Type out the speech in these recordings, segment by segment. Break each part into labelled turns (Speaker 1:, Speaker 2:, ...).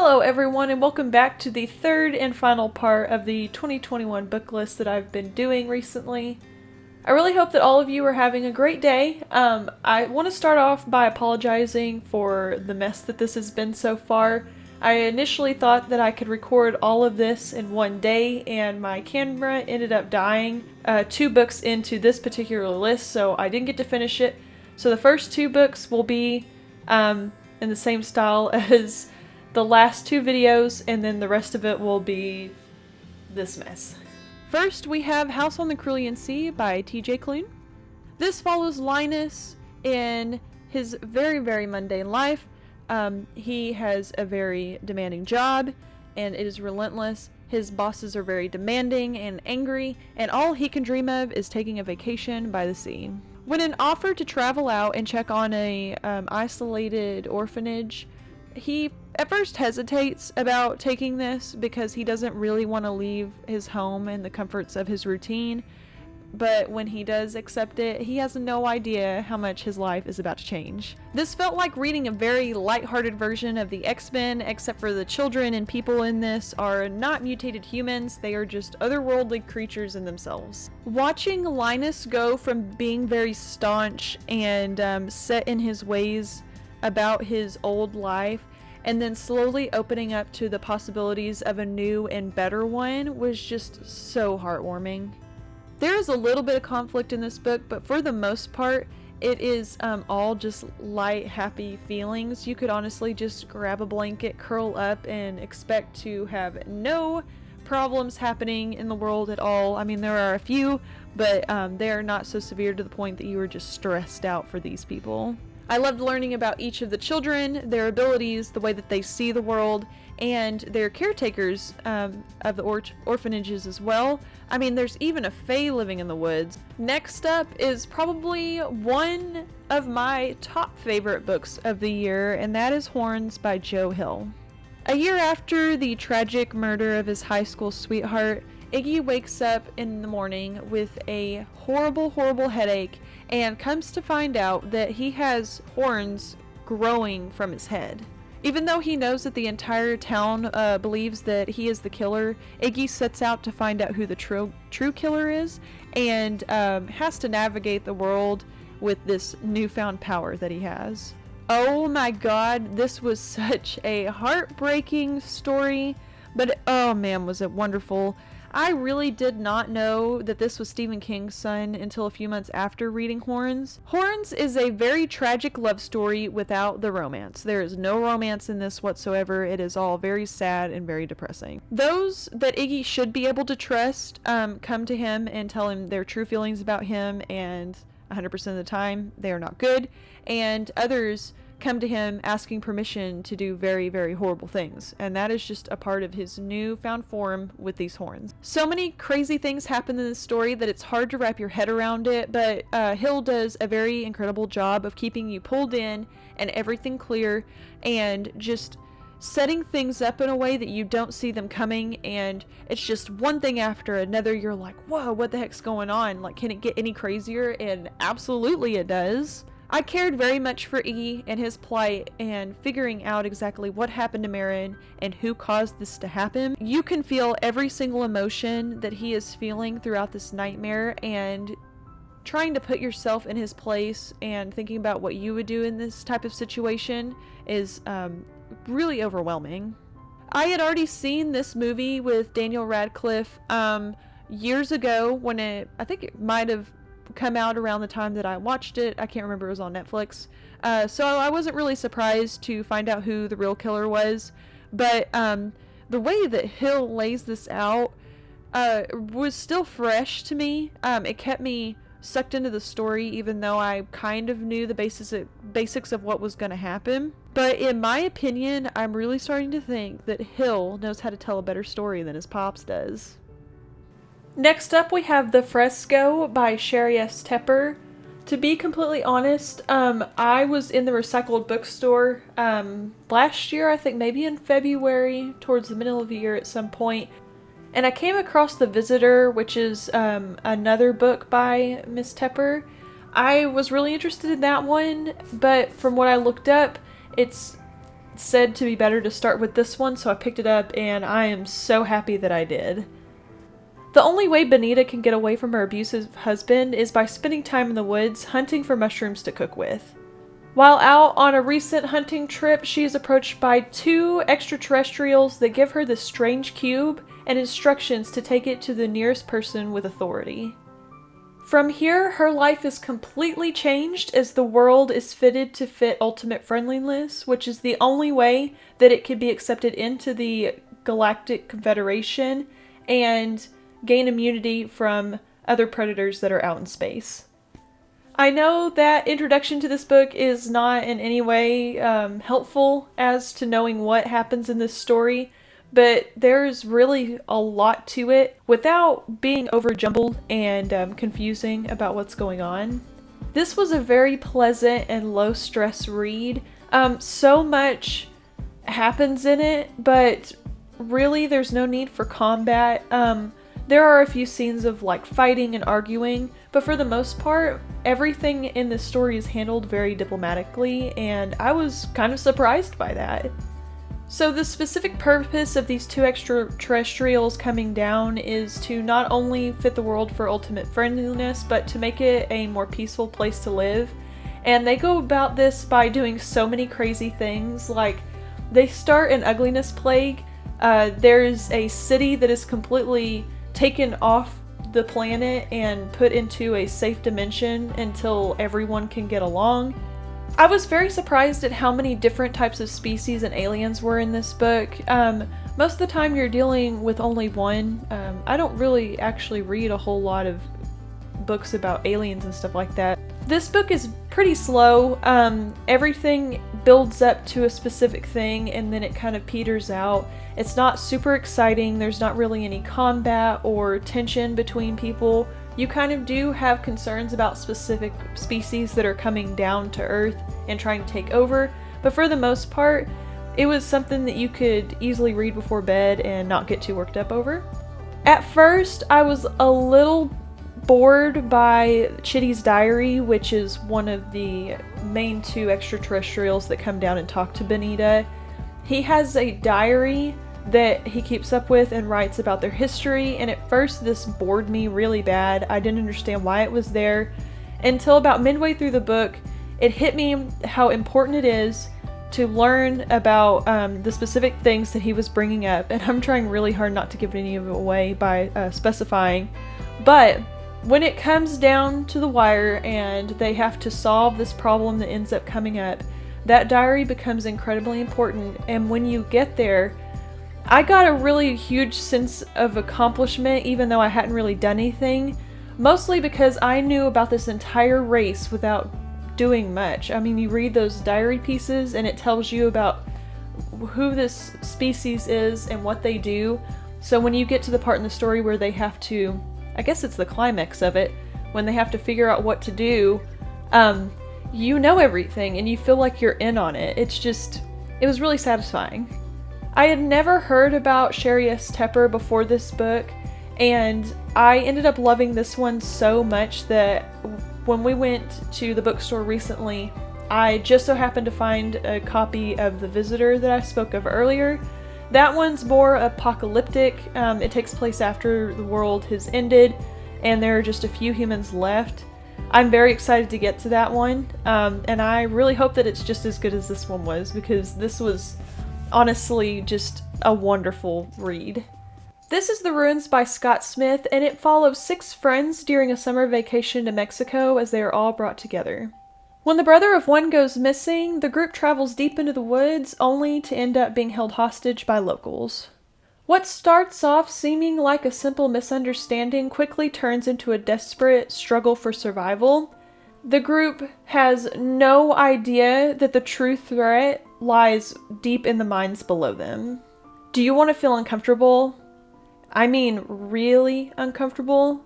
Speaker 1: Hello everyone and welcome back to the third and final part of the 2021 book list that I've been doing recently. I really hope that all of you are having a great day. I want to start off by apologizing for the mess that this has been so far. I initially thought that I could record all of this in one day and my camera ended up dying 2 books into this particular list, so I didn't get to finish it. So the first 2 books will be in the same style as the last 2 videos, and then the rest of it will be this mess. First, we have House on the Cerulean Sea by T.J. Klune. This follows Linus in his very, very mundane life. He has a very demanding job, and it is relentless. His bosses are very demanding and angry, and all he can dream of is taking a vacation by the sea. When an offer to travel out and check on a isolated orphanage, he at first hesitates about taking this because he doesn't really want to leave his home and the comforts of his routine, but when he does accept it, he has no idea how much his life is about to change. This felt like reading a very lighthearted version of the X-Men, except for the children and people in this are not mutated humans, they are just otherworldly creatures in themselves. Watching Linus go from being very staunch and set in his ways about his old life, and then slowly opening up to the possibilities of a new and better one was just so heartwarming. There is a little bit of conflict in this book, but for the most part, it is all just light, happy feelings. You could honestly just grab a blanket, curl up, and expect to have no problems happening in the world at all. I mean, there are a few, but they are not so severe to the point that you are just stressed out for these people. I loved learning about each of the children, their abilities, the way that they see the world, and their caretakers of the orphanages as well. I mean, there's even a fae living in the woods. Next up is probably one of my top favorite books of the year, and that is Horns by Joe Hill. A year after the tragic murder of his high school sweetheart, Iggy wakes up in the morning with a horrible, horrible headache and comes to find out that he has horns growing from his head. Even though he knows that the entire town believes that he is the killer, Iggy sets out to find out who the true killer is and has to navigate the world with this newfound power that he has. Oh my god, this was such a heartbreaking story, but oh man, was it wonderful. I really did not know that this was Stephen King's son until a few months after reading Horns. Horns is a very tragic love story without the romance. There is no romance in this whatsoever. It is all very sad and very depressing. Those that Iggy should be able to trust come to him and tell him their true feelings about him, and 100% of the time they are not good, and others come to him asking permission to do very, very horrible things, and that is just a part of his newfound form with these horns. So many crazy things happen in this story that it's hard to wrap your head around it, but Hill does a very incredible job of keeping you pulled in and everything clear and just setting things up in a way that you don't see them coming, and it's just one thing after another. You're like, whoa, what the heck's going on? Like, can it get any crazier? And absolutely it does. I cared very much for Iggy and his plight and figuring out exactly what happened to Marin and who caused this to happen. You can feel every single emotion that he is feeling throughout this nightmare, and trying to put yourself in his place and thinking about what you would do in this type of situation is really overwhelming. I had already seen this movie with Daniel Radcliffe years ago when I think it might have come out around the time that I watched it. I can't remember, it was on Netflix. So I wasn't really surprised to find out who the real killer was, but the way that Hill lays this out was still fresh to me. It kept me sucked into the story even though I kind of knew the basics of what was going to happen. But in my opinion, I'm really starting to think that Hill knows how to tell a better story than his pops does. Next up, we have The Fresco by Sheri S. Tepper. To be completely honest, I was in the recycled bookstore last year, I think maybe in February, towards the middle of the year at some point, and I came across The Visitor, which is another book by Miss Tepper. I was really interested in that one, but from what I looked up, it's said to be better to start with this one, so I picked it up, and I am so happy that I did. The only way Benita can get away from her abusive husband is by spending time in the woods hunting for mushrooms to cook with. While out on a recent hunting trip, she is approached by 2 extraterrestrials that give her this strange cube and instructions to take it to the nearest person with authority. From here, her life is completely changed as the world is fitted to fit ultimate friendliness, which is the only way that it could be accepted into the Galactic Confederation and gain immunity from other predators that are out in space. I know that introduction to this book is not in any way helpful as to knowing what happens in this story, but there's really a lot to it without being over jumbled and confusing about what's going on. This was a very pleasant and low stress read. So much happens in it, but really there's no need for combat. There are a few scenes of like fighting and arguing, but for the most part, everything in this story is handled very diplomatically, and I was kind of surprised by that. So the specific purpose of these 2 extraterrestrials coming down is to not only fit the world for ultimate friendliness, but to make it a more peaceful place to live. And they go about this by doing so many crazy things, like they start an ugliness plague. There's a city that is completely taken off the planet and put into a safe dimension until everyone can get along. I was very surprised at how many different types of species and aliens were in this book. Most of the time you're dealing with only one. I don't really actually read a whole lot of books about aliens and stuff like that. This book is pretty slow. Everything builds up to a specific thing and then it kind of peters out. It's not super exciting. There's not really any combat or tension between people. You kind of do have concerns about specific species that are coming down to Earth and trying to take over, but for the most part, it was something that you could easily read before bed and not get too worked up over. At first, I was a little bored by Chitty's diary, which is one of the main 2 extraterrestrials that come down and talk to Benita. He has a diary that he keeps up with and writes about their history, and at first this bored me really bad. I didn't understand why it was there until about midway through the book. It hit me how important it is to learn about the specific things that he was bringing up, and I'm trying really hard not to give any of it away by specifying, but when it comes down to the wire and they have to solve this problem that ends up coming up, that diary becomes incredibly important, and when you get there, I got a really huge sense of accomplishment even though I hadn't really done anything, mostly because I knew about this entire race without doing much. I mean, you read those diary pieces and it tells you about who this species is and what they do, so when you get to the part in the story where they have to, I guess it's the climax of it, when they have to figure out what to do, you know everything and you feel like you're in on it. It was really satisfying. I had never heard about Sheri Tepper before this book, and I ended up loving this one so much that when we went to the bookstore recently, I just so happened to find a copy of The Visitor that I spoke of earlier. That one's more apocalyptic. It takes place after the world has ended and there are just a few humans left. I'm very excited to get to that one, and I really hope that it's just as good as this one was, because this was honestly just a wonderful read. This is The Ruins by Scott Smith, and it follows 6 friends during a summer vacation to Mexico as they are all brought together. When the brother of one goes missing, the group travels deep into the woods, only to end up being held hostage by locals. What starts off seeming like a simple misunderstanding quickly turns into a desperate struggle for survival. The group has no idea that the true threat lies deep in the mines below them. Do you want to feel uncomfortable? I mean, really uncomfortable?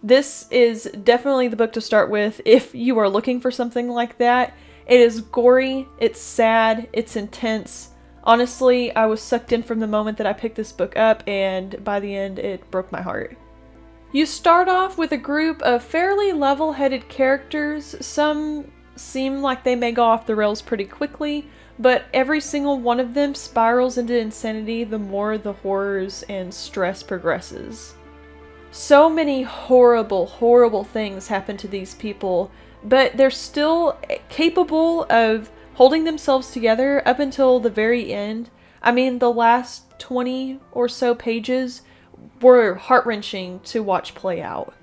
Speaker 1: This is definitely the book to start with if you are looking for something like that. It is gory, it's sad, it's intense. Honestly, I was sucked in from the moment that I picked this book up, and by the end, it broke my heart. You start off with a group of fairly level-headed characters, some seem like they may go off the rails pretty quickly, but every single one of them spirals into insanity the more the horrors and stress progresses. So many horrible, horrible things happen to these people, but they're still capable of holding themselves together up until the very end. I mean, the last 20 or so pages were heart-wrenching to watch play out.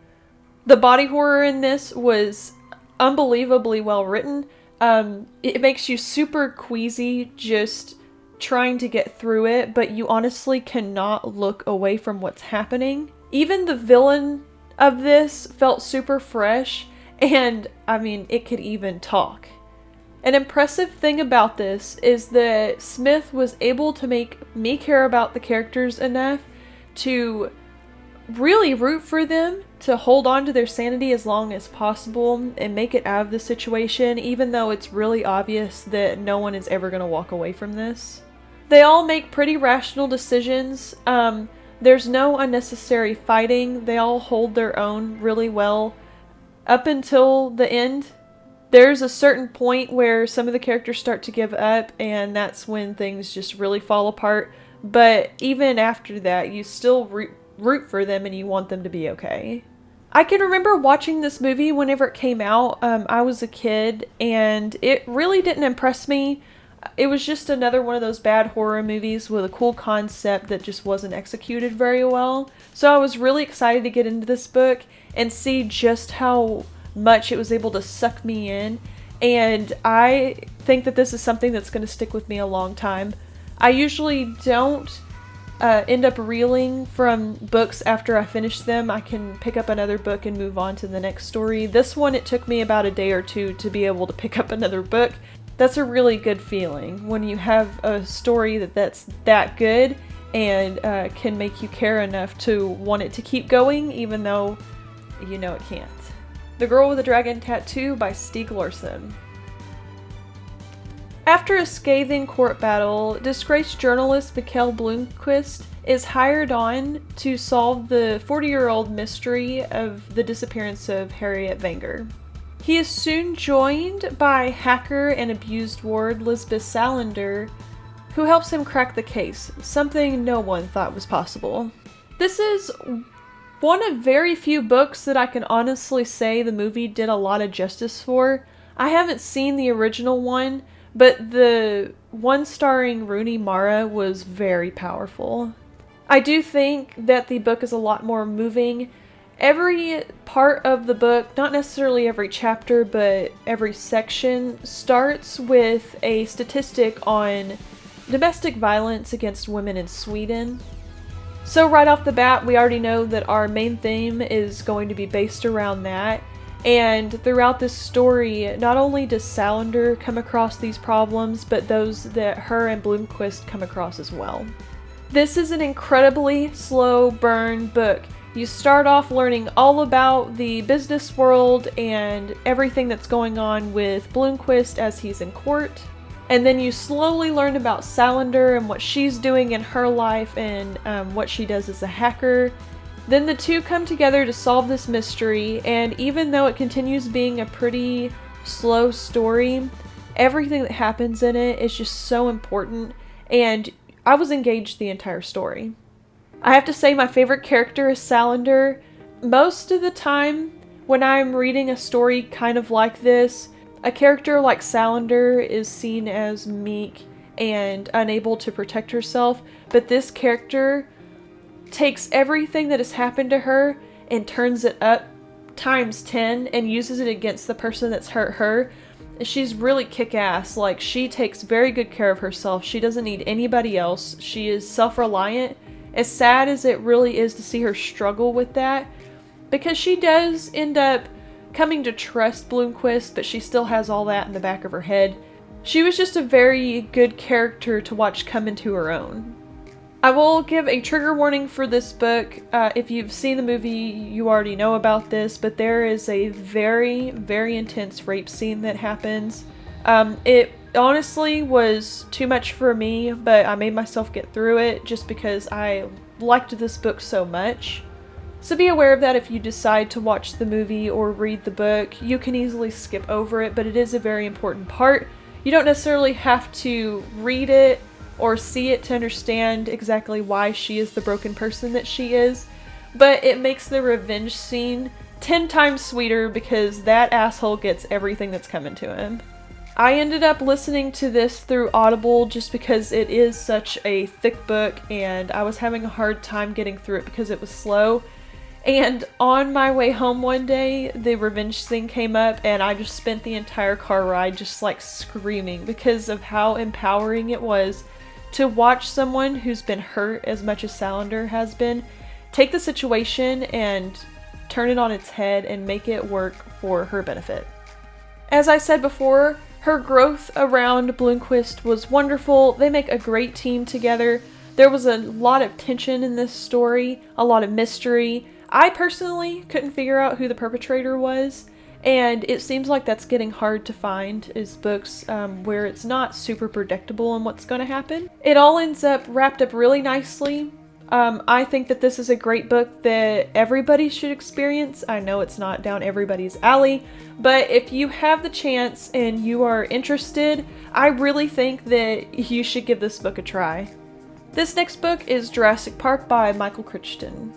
Speaker 1: The body horror in this was unbelievably well written. It makes you super queasy just trying to get through it, but you honestly cannot look away from what's happening. Even the villain of this felt super fresh, and I mean, it could even talk. An impressive thing about this is that Smith was able to make me care about the characters enough to really root for them, to hold on to their sanity as long as possible and make it out of the situation, even though it's really obvious that no one is ever going to walk away from this. They all make pretty rational decisions. There's no unnecessary fighting. They all hold their own really well up until the end. There's a certain point where some of the characters start to give up, and that's when things just really fall apart. But even after that, you still root for them and you want them to be okay. I can remember watching this movie whenever it came out. I was a kid, and it really didn't impress me. It was just another one of those bad horror movies with a cool concept that just wasn't executed very well. So I was really excited to get into this book and see just how much it was able to suck me in. And I think that this is something that's going to stick with me a long time. I usually don't end up reeling from books after I finish them. I can pick up another book and move on to the next story. This one, it took me about a day or two to be able to pick up another book. That's a really good feeling when you have a story that's that good and can make you care enough to want it to keep going, even though you know it can't. The Girl with the Dragon Tattoo by Stieg Larsson. After a scathing court battle, disgraced journalist Mikkel Blomkvist is hired on to solve the 40-year-old mystery of the disappearance of Harriet Wenger. He is soon joined by hacker and abused ward Lisbeth Salander, who helps him crack the case, something no one thought was possible. This is one of very few books that I can honestly say the movie did a lot of justice for. I haven't seen the original one, but the one starring Rooney Mara was very powerful. I do think that the book is a lot more moving. Every part of the book, not necessarily every chapter, but every section, starts with a statistic on domestic violence against women in Sweden. So right off the bat, we already know that our main theme is going to be based around that. And throughout this story, not only does Salander come across these problems, but those that her and Blomkvist come across as well. This is an incredibly slow burn book. You start off learning all about the business world and everything that's going on with Blomkvist as he's in court. And then you slowly learn about Salander and what she's doing in her life and what she does as a hacker. Then the two come together to solve this mystery, and even though it continues being a pretty slow story, everything that happens in it is just so important, and I was engaged the entire story. I have to say my favorite character is Salander. Most of the time when I'm reading a story kind of like this, a character like Salander is seen as meek and unable to protect herself, but this character takes everything that has happened to her and turns it up times 10 and uses it against the person that's hurt her. She's really kick-ass. Like, she takes very good care of herself. She doesn't need anybody else. She is self-reliant. As sad as it really is to see her struggle with that, because she does end up coming to trust Blomkvist, but she still has all that in the back of her head. She was just a very good character to watch come into her own. I will give a trigger warning for this book. If you've seen the movie, you already know about this, but there is a very, very intense rape scene that happens. It honestly was too much for me, but I made myself get through it just because I liked this book so much. So be aware of that if you decide to watch the movie or read the book. You can easily skip over it, but it is a very important part. You don't necessarily have to read it or see it to understand exactly why she is the broken person that she is, but it makes the revenge scene 10 times sweeter because that asshole gets everything that's coming to him. I ended up listening to this through Audible just because it is such a thick book and I was having a hard time getting through it because it was slow. And on my way home one day, the revenge scene came up and I just spent the entire car ride just like screaming because of how empowering it was to watch someone who's been hurt as much as Salander has been take the situation and turn it on its head and make it work for her benefit. As I said before, her growth around Bloomquist was wonderful. They make a great team together. There was a lot of tension in this story, a lot of mystery. I personally couldn't figure out who the perpetrator was, and it seems like that's getting hard to find is books where it's not super predictable on what's going to happen. It all ends up wrapped up really nicely. I think that this is a great book that everybody should experience. I know it's not down everybody's alley, but if you have the chance and you are interested, I really think that you should give this book a try. This next book is Jurassic Park by Michael Crichton.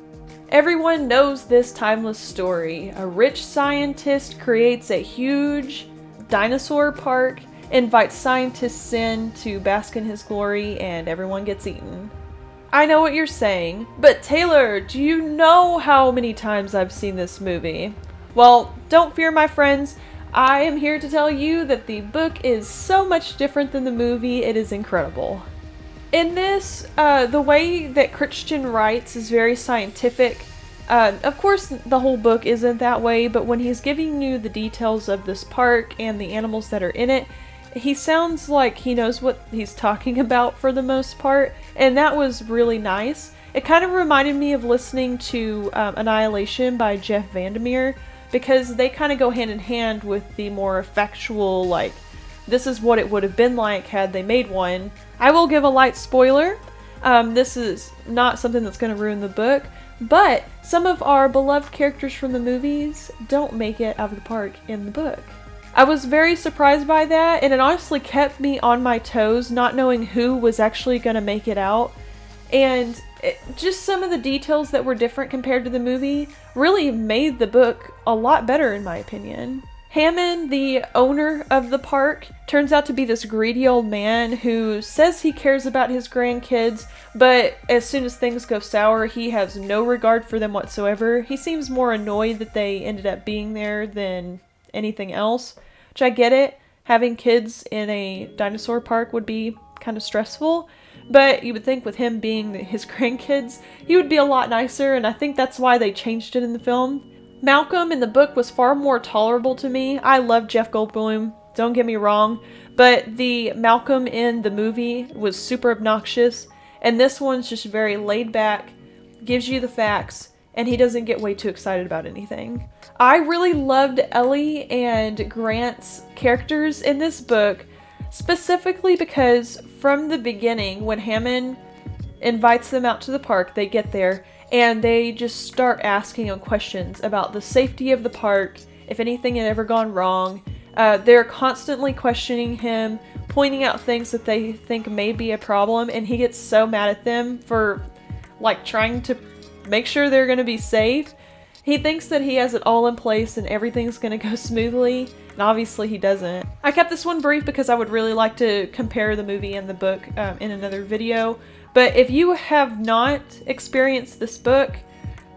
Speaker 1: Everyone knows this timeless story. A rich scientist creates a huge dinosaur park, invites scientists in to bask in his glory, and everyone gets eaten. I know what you're saying, but Taylor, do you know how many times I've seen this movie? Well, don't fear, my friends. I am here to tell you that the book is so much different than the movie, it is incredible. In this, the way that Crichton writes is very scientific. Of course, the whole book isn't that way, but when he's giving you the details of this park and the animals that are in it, he sounds like he knows what he's talking about for the most part, and that was really nice. It kind of reminded me of listening to Annihilation by Jeff Vandermeer, because they kind of go hand in hand with the more factual, like, this is what it would have been like had they made one. I will give a light spoiler. This is not something that's going to ruin the book, but some of our beloved characters from the movies don't make it out of the park in the book. I was very surprised by that, and it honestly kept me on my toes, not knowing who was actually going to make it out. And just some of the details that were different compared to the movie really made the book a lot better, in my opinion. Hammond, the owner of the park, turns out to be this greedy old man who says he cares about his grandkids, but as soon as things go sour, he has no regard for them whatsoever. He seems more annoyed that they ended up being there than anything else, which I get it. Having kids in a dinosaur park would be kind of stressful, but you would think with him being his grandkids, he would be a lot nicer, and I think that's why they changed it in the film. Malcolm in the book was far more tolerable to me. I love Jeff Goldblum, don't get me wrong, but the Malcolm in the movie was super obnoxious, and this one's just very laid back, gives you the facts, and he doesn't get way too excited about anything. I really loved Ellie and Grant's characters in this book, specifically because from the beginning, when Hammond invites them out to the park, they get there, and they just start asking him questions about the safety of the park, if anything had ever gone wrong. They're constantly questioning him, pointing out things that they think may be a problem, and he gets so mad at them for like trying to make sure they're going to be safe. He thinks that he has it all in place and everything's going to go smoothly, and obviously he doesn't. I kept this one brief because I would really like to compare the movie and the book in another video, but if you have not experienced this book,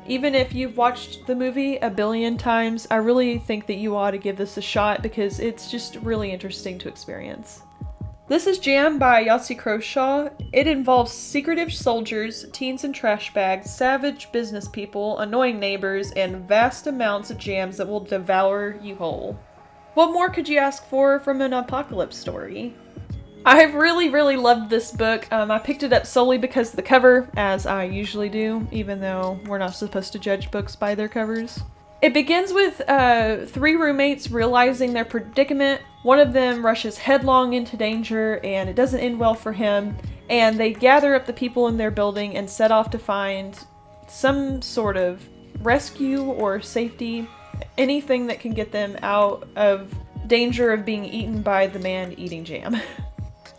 Speaker 1: even if you've watched the movie a billion times, I really think that you ought to give this a shot because it's just really interesting to experience. This is Jam by Yahtzee Croshaw. It involves secretive soldiers, teens in trash bags, savage business people, annoying neighbors, and vast amounts of jams that will devour you whole. What more could you ask for from an apocalypse story? I really loved this book. I picked it up solely because of the cover, as I usually do, even though we're not supposed to judge books by their covers. It begins with three roommates realizing their predicament. One of them rushes headlong into danger, and it doesn't end well for him, and they gather up the people in their building and set off to find some sort of rescue or safety, anything that can get them out of danger of being eaten by the man eating jam.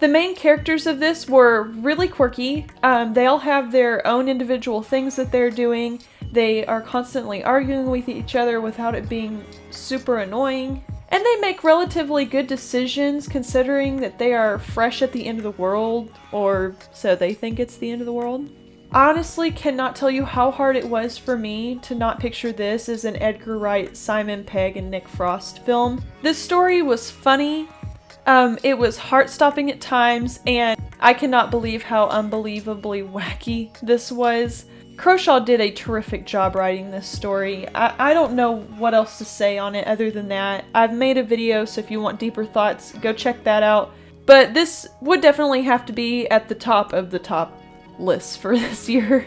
Speaker 1: The main characters of this were really quirky. They all have their own individual things that they're doing. They are constantly arguing with each other without it being super annoying. And they make relatively good decisions considering that they are fresh at the end of the world, or so they think it's the end of the world. I honestly cannot tell you how hard it was for me to not picture this as an Edgar Wright, Simon Pegg, and Nick Frost film. This story was funny, it was heart-stopping at times, and I cannot believe how unbelievably wacky this was. Croshaw did a terrific job writing this story. I don't know what else to say on it other than that. I've made a video, so if you want deeper thoughts, go check that out. But this would definitely have to be at the top of the top lists for this year.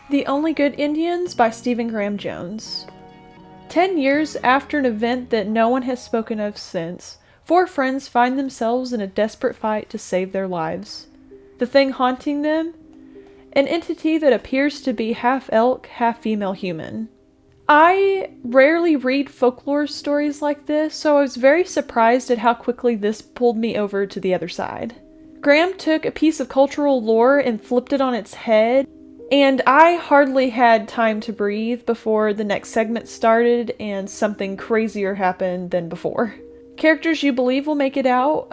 Speaker 1: The Only Good Indians by Stephen Graham Jones. 10 years after an event that no one has spoken of since, 4 friends find themselves in a desperate fight to save their lives. The thing haunting them? An entity that appears to be half elk, half female human. I rarely read folklore stories like this, so I was very surprised at how quickly this pulled me over to the other side. Graham took a piece of cultural lore and flipped it on its head, and I hardly had time to breathe before the next segment started and something crazier happened than before. Characters you believe will make it out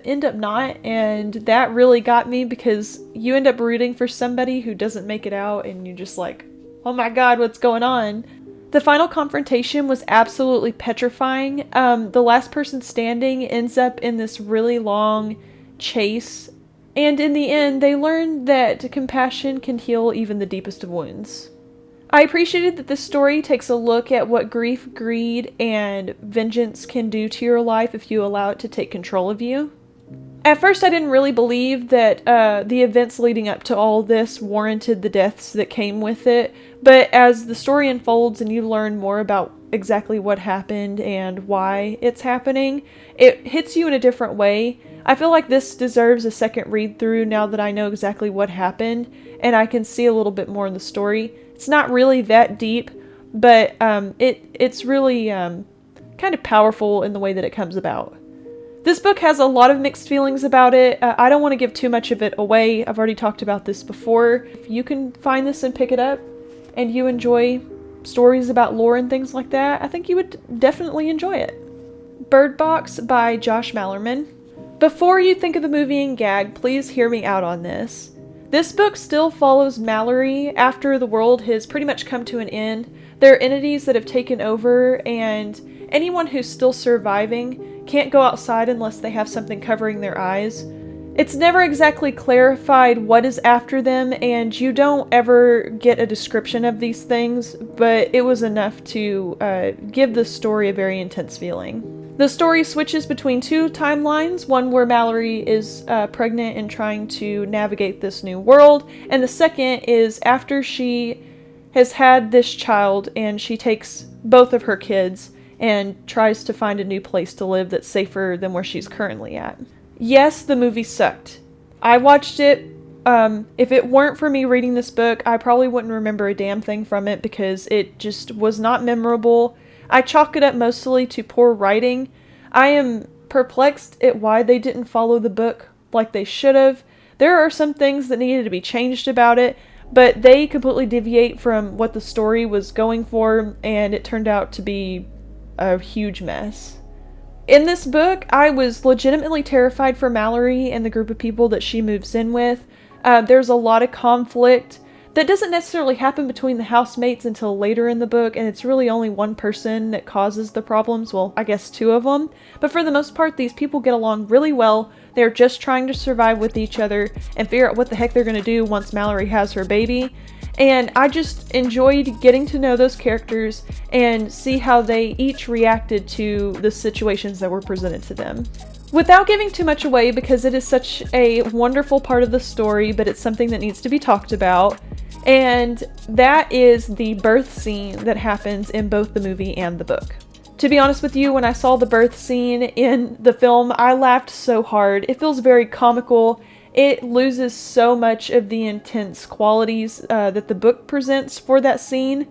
Speaker 1: end up not, and that really got me because you end up rooting for somebody who doesn't make it out and you're just like, oh my god, what's going on? The final confrontation was absolutely petrifying. The last person standing ends up in this really long chase, and in the end they learn that compassion can heal even the deepest of wounds. I appreciated that this story takes a look at what grief, greed, and vengeance can do to your life if you allow it to take control of you. At first I didn't really believe that the events leading up to all this warranted the deaths that came with it, but as the story unfolds and you learn more about exactly what happened and why it's happening, it hits you in a different way. I feel like this deserves a second read through now that I know exactly what happened and I can see a little bit more in the story. It's not really that deep, but it's really kind of powerful in the way that it comes about. This book has a lot of mixed feelings about it. I don't want to give too much of it away. I've already talked about this before. If you can find this and pick it up and you enjoy stories about lore and things like that, I think you would definitely enjoy it. Bird Box by Josh Malerman. Before you think of the movie and gag, please hear me out on this. This book still follows Mallory after the world has pretty much come to an end. There are entities that have taken over, and anyone who's still surviving can't go outside unless they have something covering their eyes. It's never exactly clarified what is after them, and you don't ever get a description of these things, but it was enough to give the story a very intense feeling. The story switches between 2 timelines, one where Mallory is pregnant and trying to navigate this new world, and the second is after she has had this child and she takes both of her kids and tries to find a new place to live that's safer than where she's currently at. Yes, the movie sucked. I watched it. If it weren't for me reading this book, I probably wouldn't remember a damn thing from it because it just was not memorable. I chalk it up mostly to poor writing. I am perplexed at why they didn't follow the book like they should have. There are some things that needed to be changed about it, but they completely deviate from what the story was going for, and it turned out to be a huge mess. In this book, I was legitimately terrified for Mallory and the group of people that she moves in with. There's a lot of conflict that doesn't necessarily happen between the housemates until later in the book, and it's really only one person that causes the problems. Well, I guess 2 of them. But for the most part, these people get along really well. They're just trying to survive with each other and figure out what the heck they're going to do once Mallory has her baby. And I just enjoyed getting to know those characters and see how they each reacted to the situations that were presented to them. Without giving too much away, because it is such a wonderful part of the story, but it's something that needs to be talked about, and that is the birth scene that happens in both the movie and the book. To be honest with you, when I saw the birth scene in the film, I laughed so hard. It feels very comical. It loses so much of the intense qualities that the book presents for that scene.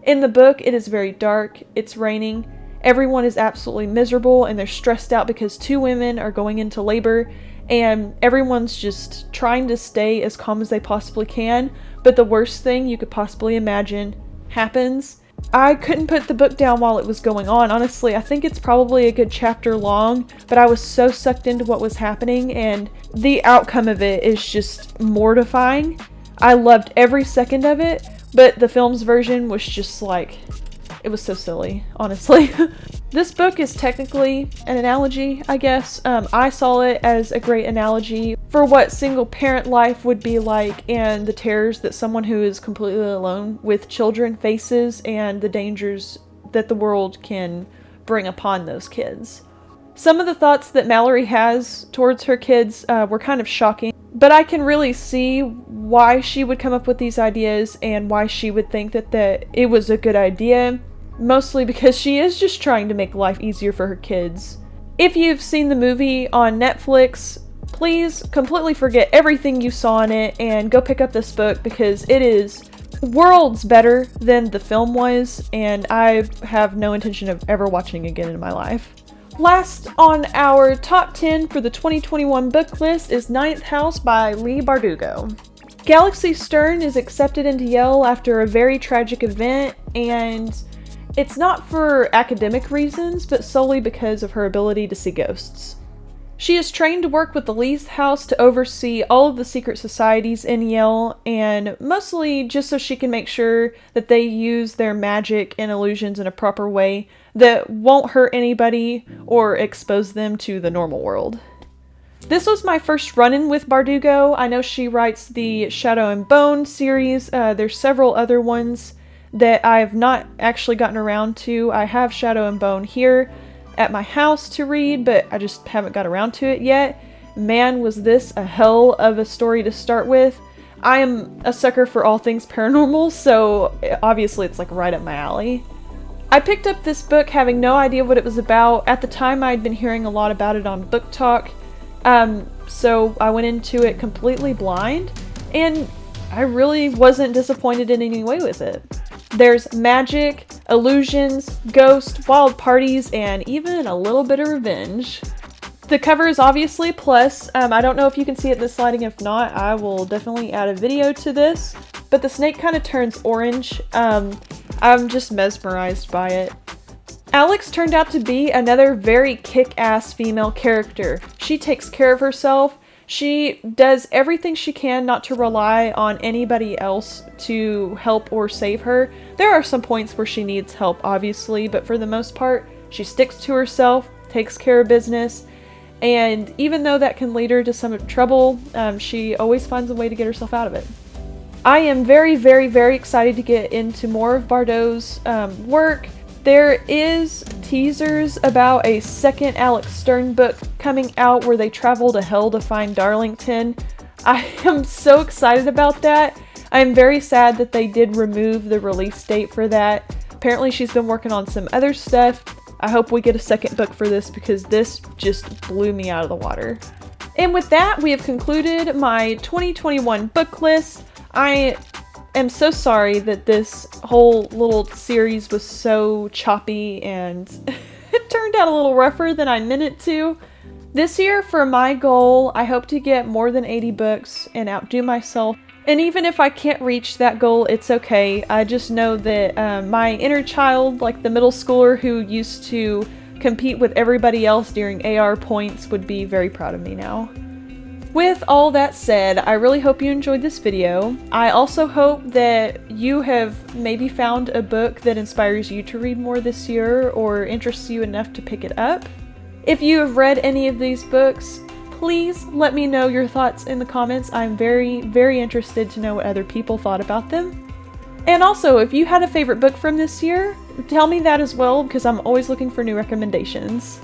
Speaker 1: In the book, it is very dark, it's raining, everyone is absolutely miserable, and they're stressed out because 2 women are going into labor, and everyone's just trying to stay as calm as they possibly can, but the worst thing you could possibly imagine happens. I couldn't put the book down while it was going on. Honestly, I think it's probably a good chapter long, but I was so sucked into what was happening, and the outcome of it is just mortifying. I loved every second of it, but the film's version was just like, it was so silly, honestly. This book is technically an analogy, I guess. I saw it as a great analogy for what single parent life would be like and the terrors that someone who is completely alone with children faces and the dangers that the world can bring upon those kids. Some of the thoughts that Mallory has towards her kids were kind of shocking, but I can really see why she would come up with these ideas and why she would think that it was a good idea. Mostly because she is just trying to make life easier for her kids. If you've seen the movie on Netflix, please completely forget everything you saw in it and go pick up this book because it is worlds better than the film was, and I have no intention of ever watching again in my life. Last on our top 10 for the 2021 book list is Ninth House by Leigh Bardugo. Galaxy Stern is accepted into Yale after a very tragic event, and it's not for academic reasons, but solely because of her ability to see ghosts. She is trained to work with the Leigh's house to oversee all of the secret societies in Yale, and mostly just so she can make sure that they use their magic and illusions in a proper way that won't hurt anybody or expose them to the normal world. This was my first run-in with Bardugo. I know she writes the Shadow and Bone series. There's several other ones that I have not actually gotten around to. I have Shadow and Bone here at my house to read, but I just haven't got around to it yet. Man, was this a hell of a story to start with. I am a sucker for all things paranormal, so obviously it's like right up my alley. I picked up this book having no idea what it was about. At the time, I'd been hearing a lot about it on Book Talk, so I went into it completely blind, and I really wasn't disappointed in any way with it. There's magic, illusions, ghosts, wild parties, and even a little bit of revenge. The cover is obviously a plus. I don't know if you can see it this lighting. If not, I will definitely add a video to this. But the snake kind of turns orange. I'm just mesmerized by it. Alex turned out to be another very kick-ass female character. She takes care of herself. She does everything she can not to rely on anybody else to help or save her. There are some points where she needs help, obviously, but for the most part, she sticks to herself, takes care of business, and even though that can lead her to some trouble, she always finds a way to get herself out of it. I am very, very, very excited to get into more of Bardugo's work. There is teasers about a second Alex Stern book coming out where they travel to hell to find Darlington. I am so excited about that. I am very sad that they did remove the release date for that. Apparently she's been working on some other stuff. I hope we get a second book for this because this just blew me out of the water. And with that, we have concluded my 2021 book list. I am so sorry that this whole little series was so choppy and it turned out a little rougher than I meant it to. This year, for my goal, I hope to get more than 80 books and outdo myself. And even if I can't reach that goal, it's okay. I just know that my inner child, like the middle schooler who used to compete with everybody else during AR points, would be very proud of me now. With all that said, I really hope you enjoyed this video. I also hope that you have maybe found a book that inspires you to read more this year or interests you enough to pick it up. If you have read any of these books, please let me know your thoughts in the comments. I'm very, very interested to know what other people thought about them. And also, if you had a favorite book from this year, tell me that as well because I'm always looking for new recommendations.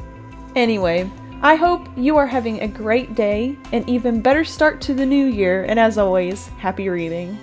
Speaker 1: Anyway, I hope you are having a great day, an even better start to the new year, and as always, happy reading.